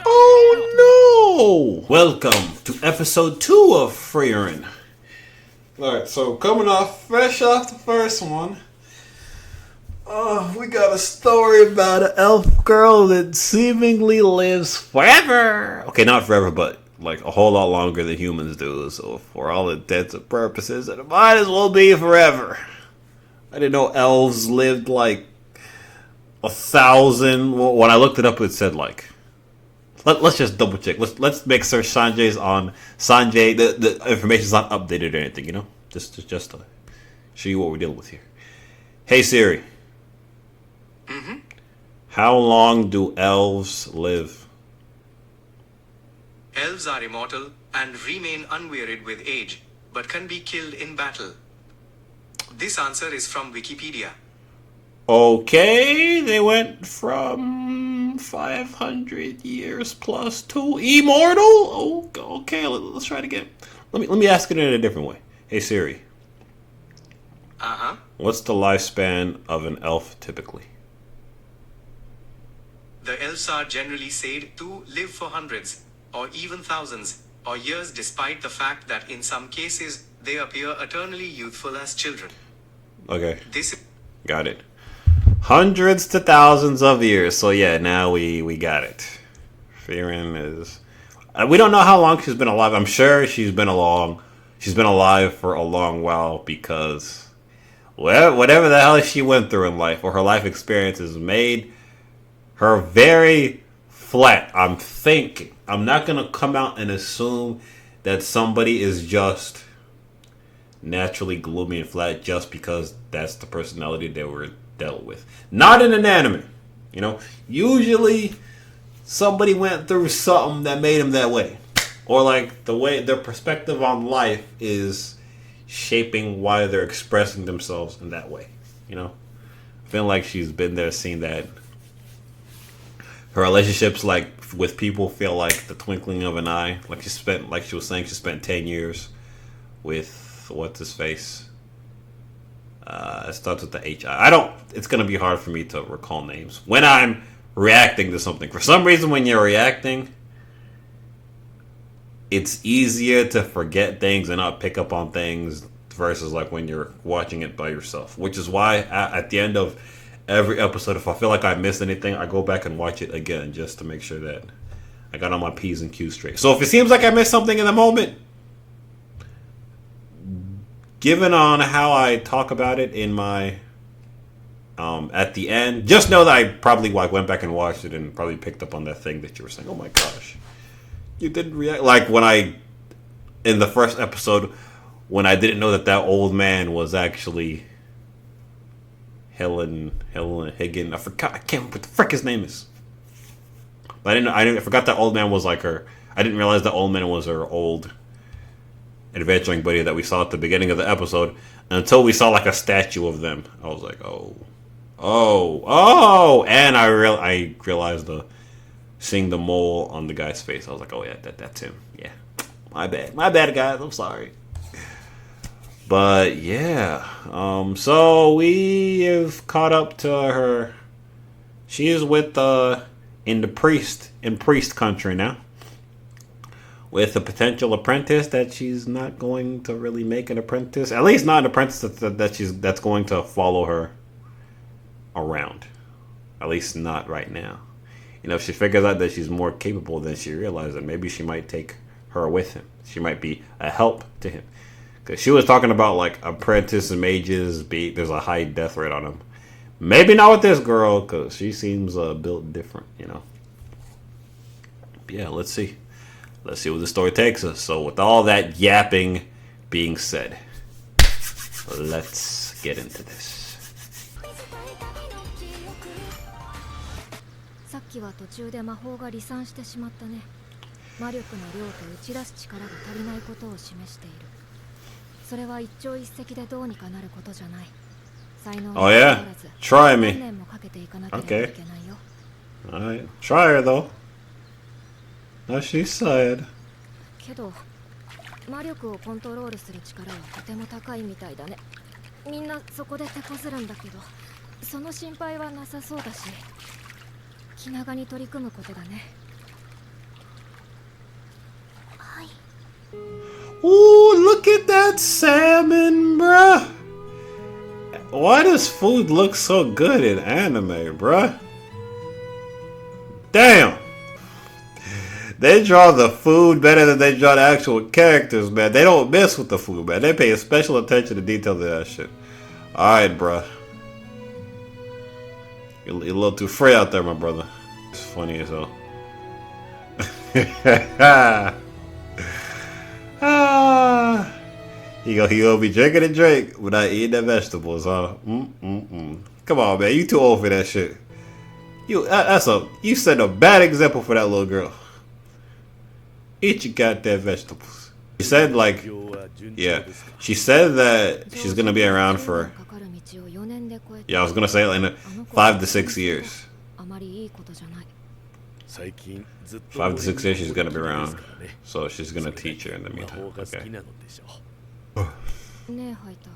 Oh no! Welcome to episode 2 of Frieren. Alright, so coming off, fresh off the first one, we got a story about an elf girl that seemingly lives forever. Okay, not forever, but like a whole lot longer than humans do. So for all intents and purposes, it might as well be forever. I didn't know elves lived like 1,000. Well, when I looked it up, it said like. Let's just double check. Let's make sure Sanjay's on Sanjay. The information's not updated or anything. You know, just to show you what we're dealing with here. Hey Siri. Mm-hmm. How long do elves live? Elves are immortal and remain unwearied with age, but can be killed in battle. This answer is from Wikipedia. Okay, they went from 500 years plus to immortal. Oh, okay, let's try it again. Let me ask it in a different way. Hey Siri. What's the lifespan of an elf typically? The elves are generally said to live for hundreds, or even thousands, or years, despite the fact that in some cases they appear eternally youthful as children. Okay. Got it. Hundreds to thousands of years. So yeah, now we got it. Frieren is. We don't know how long she's been alive. I'm sure she's been alive for a long while because whatever the hell she went through in life or her life experiences made her very flat. I'm thinking. I'm not gonna come out and assume that somebody is just naturally gloomy and flat just because that's the personality they were dealt with. Not in an anime. You know, usually somebody went through something that made them that way. Or like the way their perspective on life is shaping why they're expressing themselves in that way. You know? I feel like she's been there, seen that. Her relationships like with people feel like the twinkling of an eye. Like she was saying she spent 10 years with what's his face? It starts with the H. It's going to be hard for me to recall names when I'm reacting to something. For some reason, when you're reacting, it's easier to forget things and not pick up on things versus like when you're watching it by yourself. Which is why at the end of every episode, if I feel like I missed anything, I go back and watch it again just to make sure that I got all my P's and Q's straight. So if it seems like I missed something in the moment, given on how I talk about it in my at the end, just know that I probably went back and watched it and probably picked up on that thing that you were saying. Oh my gosh, you didn't react like when in the first episode when I didn't know that old man was actually Helen Higgin. I can't remember what the frick his name is. But I forgot that old man was like her. I didn't realize that old man was her old adventuring buddy that we saw at the beginning of the episode until we saw like a statue of them. I was like, and I realized seeing the mole on the guy's face. I was like, oh yeah, that's him. Yeah, my bad guys, I'm sorry. But yeah, so we have caught up to her. She is with in priest country now, with a potential apprentice that she's not going to really make an apprentice. At least not an apprentice that's going to follow her around. At least not right now. You know, if she figures out that she's more capable than she realizes, then maybe she might take her with him. She might be a help to him. Because she was talking about like apprentice and mages, there's a high death rate on them. Maybe not with this girl, because she seems built different, you know. But yeah, let's see. Let's see where the story takes us. So with all that yapping being said, let's get into this. さっきは途中で魔法が離散してしまったね。魔力の量と打ち出す力が足りないことを示している。それは一朝一夕でどうにかなることじゃない。才能 Oh yeah, try me. 何年もかけていかなければいけないよ。Alright, try her though. No, she's sad. けど魔力をコントロールする力はとても高いみたいだね。みんなそこで手こずるんだけど、その心配はなさそうだし、気長に取り組むことだね。はい。 Ooh, look at that salmon, bruh. Why does food look so good in anime, bruh? Damn. They draw the food better than they draw the actual characters, man. They don't mess with the food, man. They pay special attention to detail to that shit. Alright, bruh. You're a little too free out there, my brother. It's funny as hell. Ah. He gonna be drinking a drink without eating the vegetables, huh? Come on, man. You too old for that shit. You set a bad example for that little girl. Eat your goddamn vegetables. She said like, yeah. She said that she's gonna be around for, yeah, I was gonna say like 5 to 6 years. 5 to 6 years she's gonna be around. So she's gonna teach her in the meantime. Okay. ねえハイター、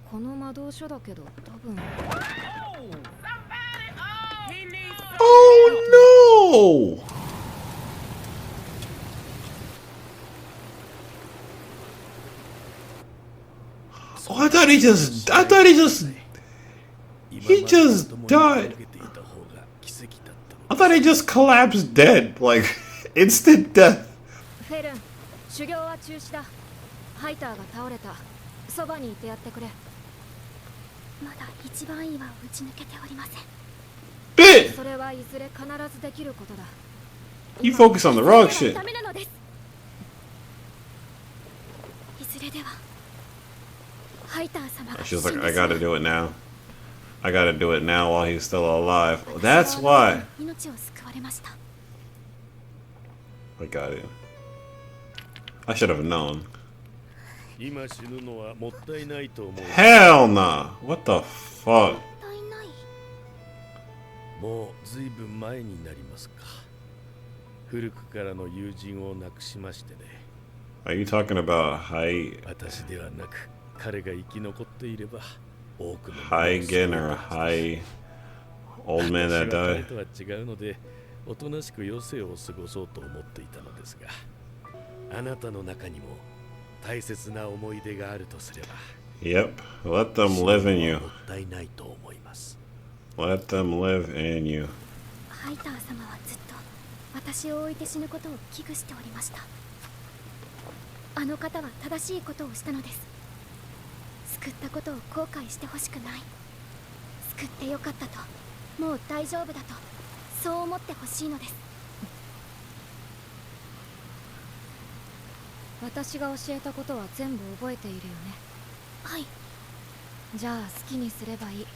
この魔導書だけど多分。Oh no! Oh, I thought he just died. I thought he just collapsed dead, like instant death. フェルン、修行は中止だ。ハイターが倒れた。そばにいてやってくれ。まだ一番いいは打ち抜けておりません。それはいずれ必ずできることだ。You focus on the wrong shit. ダメなのです。いずれではハイター様が。She was like, I gotta do it now. I gotta do it now while he's still alive. Oh, that's why. 命を救われました。I got it. I should have known. Hell nah. What the fuck? もうずいぶん前になりますか。古くからの友人を亡くしましてね。Are you talking about High 私ではなく彼が生き残っていれば多くの Heigen or High Old Man that 彼 died? とは違うのでおとなしく余生を過ごそうと思っていたのですが、あなたの中にも大切な思い出があるとすれば、 Yep. Let them live in you. もったいないと思います。Let them live in you. ハイター様はずっと私を置いて死ぬことを危惧しておりました。あの方は正しいことをしたのです。救ったことを後悔してほしくない。救ってよかったと、もう大丈夫だと、そう思ってほしいのです。私が教えたことは全部覚えているよね。はい。じゃあ好きにすればいい。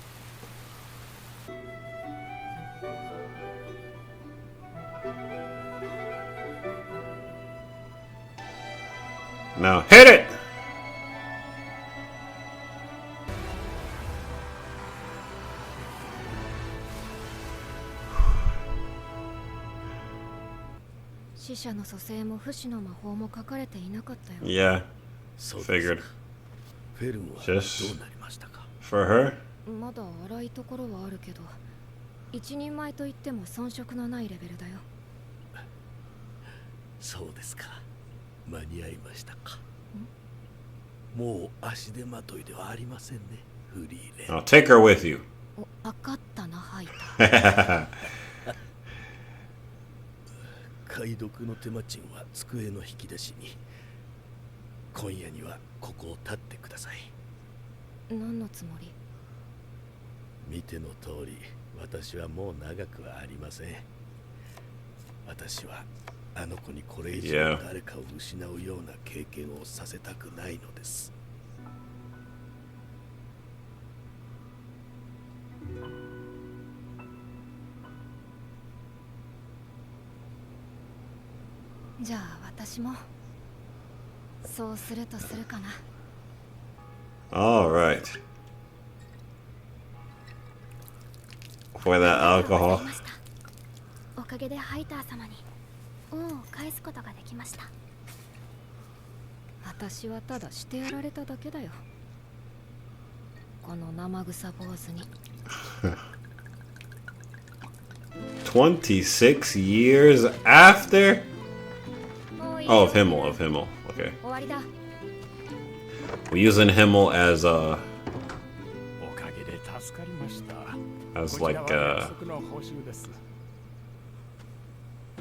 Now hit it!「死者の蘇生も不死の魔法も書かれていなかったよ。 Yeah. そうです Figured. か。フェルムは Just どうなりましたか。 For her? まだ荒いところはあるけど、一人前といっても遜色のないレベルだよ。そうですか。間に合いましたか。もう足手まといではありませんね、フリーレン。I'll take her with you. お、分かったな、ハイター。解読の手間賃は机の引き出しに。今夜にはここを立ってください。何のつもり？見ての通り、私はもう長くはありません。私はあの子にこれ以上 Yeah. 誰かを失うような経験をさせたくないのです。じゃあ私もそうするとするかな。 All right. For that わか alcohol. りました。おかげでハイター様に恩を返すことができました。私はただしてやられただけだよ。この生臭坊主に。26 years after? Oh, of Himmel, Okay. 終わりだ。 We're using Himmel as おかげで助かりました。 as こち like らは a 約束の報酬です。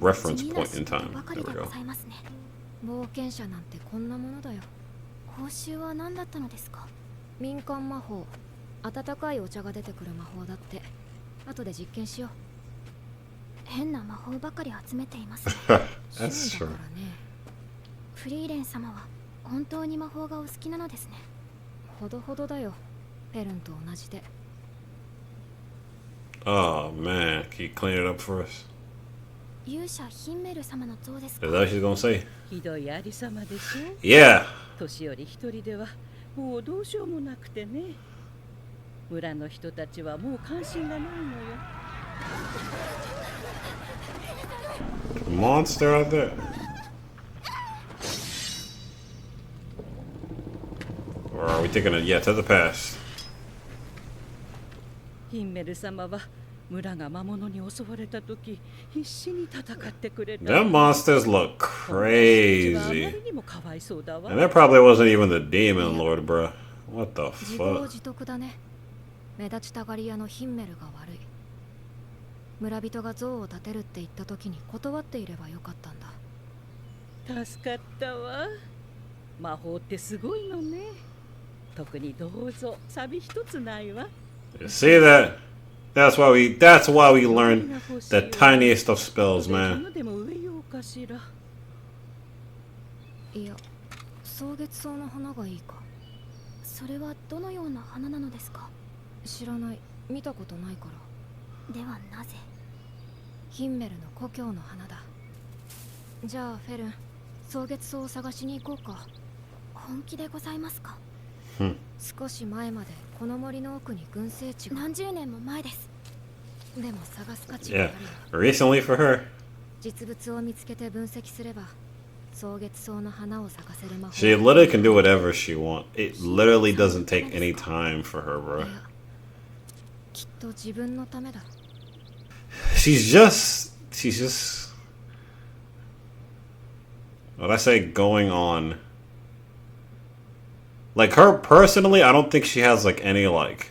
reference point in time. ばか There り we で go. ございますね。冒険者なんてこんなものだよ。報酬は何だったのですか？民間魔法。温かいお茶が出てくる魔法だって。後で実験しよう。変な魔法ばかり集めていますね。 That's 趣味だ true. からね。フリーレン様は本当に魔法がお好きなのですね。ほどほどだよ。ペルンと同じで。 Oh man, can you clean it up for us? 勇者ヒンメル様の像です Is か？ that what she's gonna say? ひどいありさまでしょ。 Yeah. 年寄り一人ではもうどうしようもなくてね。村の人たちはもう関心がないのよ。 Monster out there. Or are we taking it? Yeah, to the past. ヒンメル様は村が魔物に襲われた時必死に戦ってくれた。 Them monsters look あま crazy. りにもかわいそうだわ。 And that probably wasn't even the demon lord, bruh. What the 自業 fuck? 自得だね。目立ちたがり屋のヒンメルが悪い。村人が像を建てるって言った時に断っていればよかったんだ。助かったわ。魔法ってすごいのね。特にどうぞサビ一つないわ。 You see that? That's why we learned the tiniest of spells, そ man. のでも植えようかしら。いや、草月草の花がいいか。それはどのような花なのですか？知らない。見たことないから。ではなぜ？ヒンメルの故郷の花だ。じゃあフェルン、草月草を探しに行こうか。本気でございますか？少し前までこの森の奥に群生地が。何十年も前です。でも探す価値があ Yeah, るよ。 recently for her. 実物を見つけて分析すれば、草月草の花を咲かせる魔法。 She literally can do whatever she wants. It literally doesn't take any time for her, い bro. や、きっと自分のためだ。 She's just. What I say, going on. Like her personally, I don't think she has like any like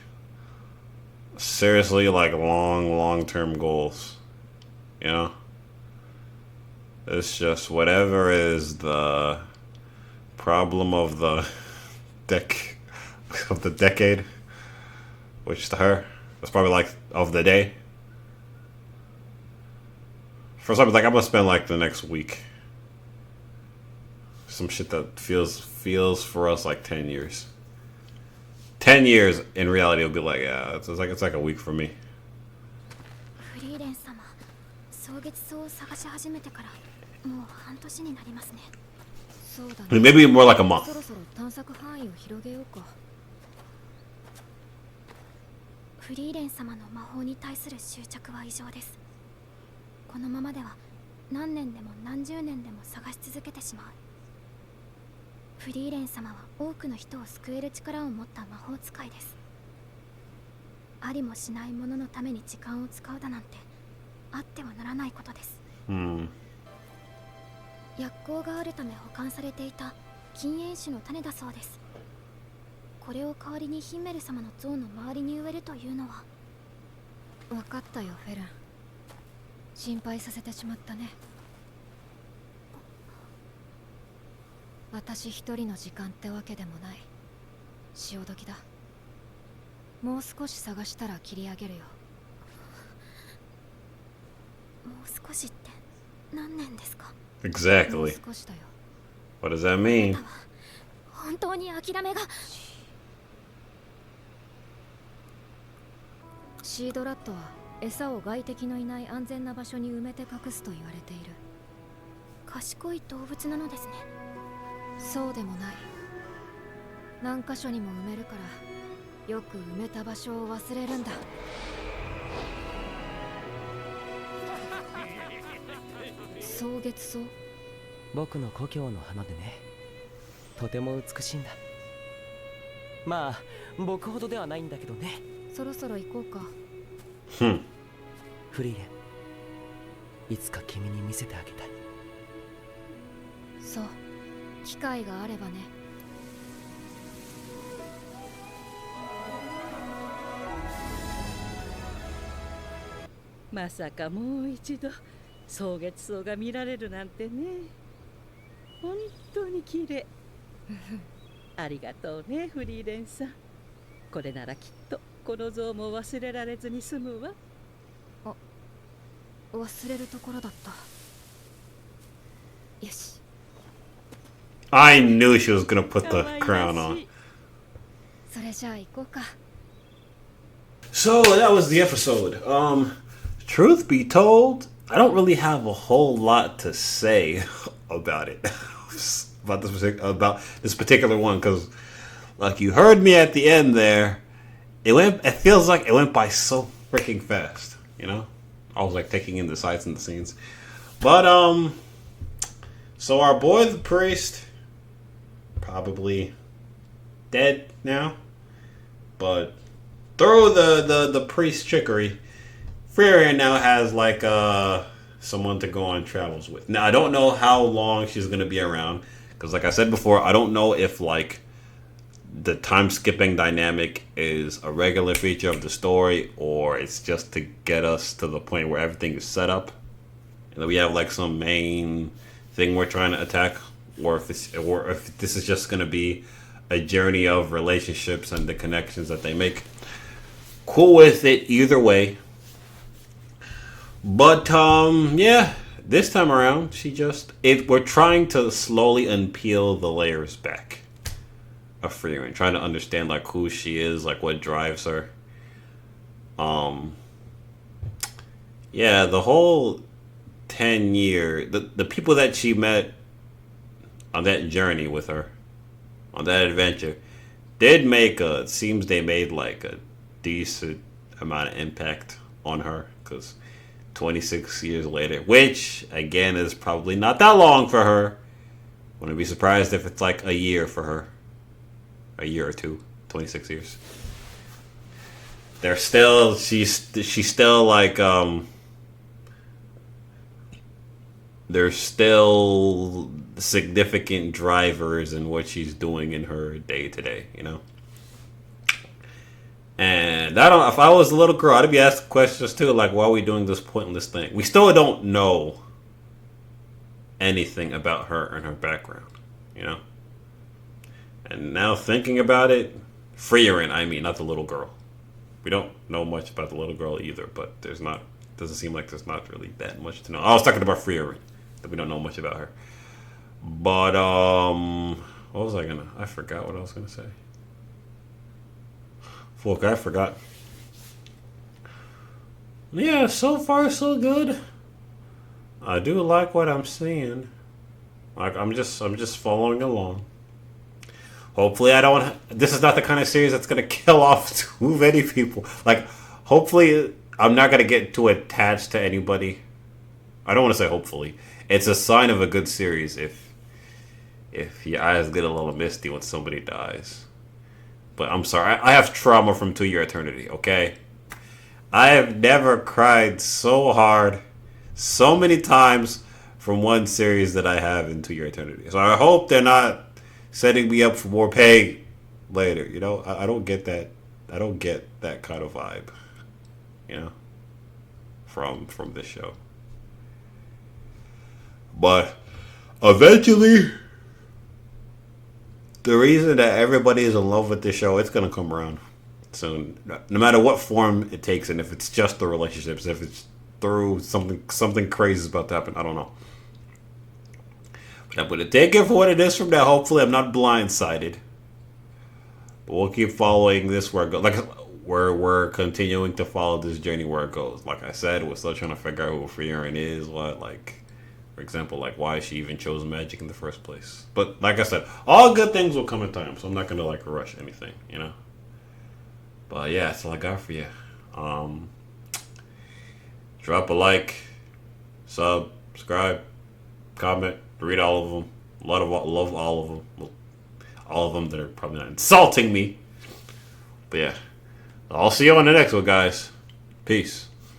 seriously like long-term goals. You know? It's just whatever is the problem of the decade, which to her, that's probably like of the day. For some, like I'm gonna spend like the next week. Some shit that feels for us like 10 years. 10 years in reality it'll be like, yeah, it's like a week for me. フリーレン様、草月草を探し始めてからもう半年になりますね。そうだね。 Maybe more like a month. そろそろ探索範囲を広げようか。フリーレン様の魔法に対する執着は異常です。このままでは何年でも何十年でも探し続けてしまう。フリーレン様は多くの人を救える力を持った魔法使いです。ありもしないもののために時間を使うだなんてあってはならないことです。薬効があるため保管されていた禁煙種の種だそうです。これを代わりにヒンメル様の像の周りに植えるというのは。分かったよフェルン。心配させてしまったね。私一人の時間ってわけでもない。潮時だ。もう少し探したら切り上げるよ。もう少しって何年ですか？ Exactly. もう少しだよ。 What does that mean? 本当に諦めが。シードラットは餌を外敵のいない安全な場所に埋めて隠すと言われている。賢い動物なのですね。そうでもない。何箇所にも埋めるからよく埋めた場所を忘れるんだ。草月草。僕の故郷の花でね、とても美しいんだ。まあ僕ほどではないんだけどね。そろそろ行こうか。Hmm. フリーレン、いつか君に見せてあげたい。そう、機会があればね。まさかもう一度草月草が見られるなんてね。本当に綺麗。ありがとうね、フリーレンさん。これならきっとこの像も忘れられずに済むわ。忘れるところだった。よし。 I knew she was gonna put 可 the 愛 crown ら on. しい。それじゃあ行こうか。 So that was the episode. Truth be told, I don't really have a whole lot to say about it, about this particular one, because like you heard me at the end there, it feels like it went by so freaking fast, you know? I was like taking in the sights and the scenes. But so our boy the priest probably dead now, but through the priest trickery, Frieren now has like someone to go on travels with. Now I don't know how long she's gonna be around, because like I said before, I don't know if like the time skipping dynamic is a regular feature of the story, or it's just to get us to the point where everything is set up and then we have like some main thing we're trying to attack, or if this is just going to be a journey of relationships and the connections that they make. Cool with it either way. But yeah, this time around we're trying to slowly unpeel the layers back of Frieren, trying to understand like who she is, like what drives her. Yeah, the whole 10-year, the people that she met on that journey with her, on that adventure, it seems they made like a decent amount of impact on her, because 26 years later, which again is probably not that long for her. Wouldn't be surprised if it's like a year for her. A year or two. 26 years. She's still like there's still significant drivers in what she's doing in her day to day, you know? And if I was a little girl, I'd be asking questions too, like, why are we doing this pointless thing? We still don't know anything about her and her background, you know? And now thinking about it, Frieren, I mean, not the little girl. We don't know much about the little girl either, but doesn't seem like there's not really that much to know. I was talking about Frieren, that we don't know much about her. But, I forgot what I was gonna say. Fuck, I forgot. Yeah, so far so good. I do like what I'm seeing. Like I'm just following along. Hopefully this is not the kind of series that's gonna kill off too many people. Like, hopefully I'm not gonna get too attached to anybody. I don't want to say hopefully. It's a sign of a good series if your eyes get a little misty when somebody dies. But I'm sorry, I have trauma from 2 Year Eternity, okay? I have never cried so hard, so many times from one series that I have in 2 Year Eternity. So I hope they're not setting me up for more pain later, you know? I don't get that. I don't get that kind of vibe, you know, from this show. But eventually, the reason that everybody is in love with this show, it's gonna come around soon. No matter what form it takes, and if it's just the relationships, if it's through something crazy is about to happen, I don't know. But I'm gonna take it for what it is from now. Hopefully, I'm not blindsided. But we'll keep following this where it goes. Like we're continuing to follow this journey where it goes. Like I said, we're still trying to figure out who Frieren is. For example, like why she even chose magic in the first place. But like I said, all good things will come in time, so I'm not gonna like rush anything, you know. But yeah, that's all I got for you. Drop a like, subscribe, comment, read all of them. Love all of them. Well, all of them that are probably not insulting me. But yeah, I'll see you on the next one, guys. Peace.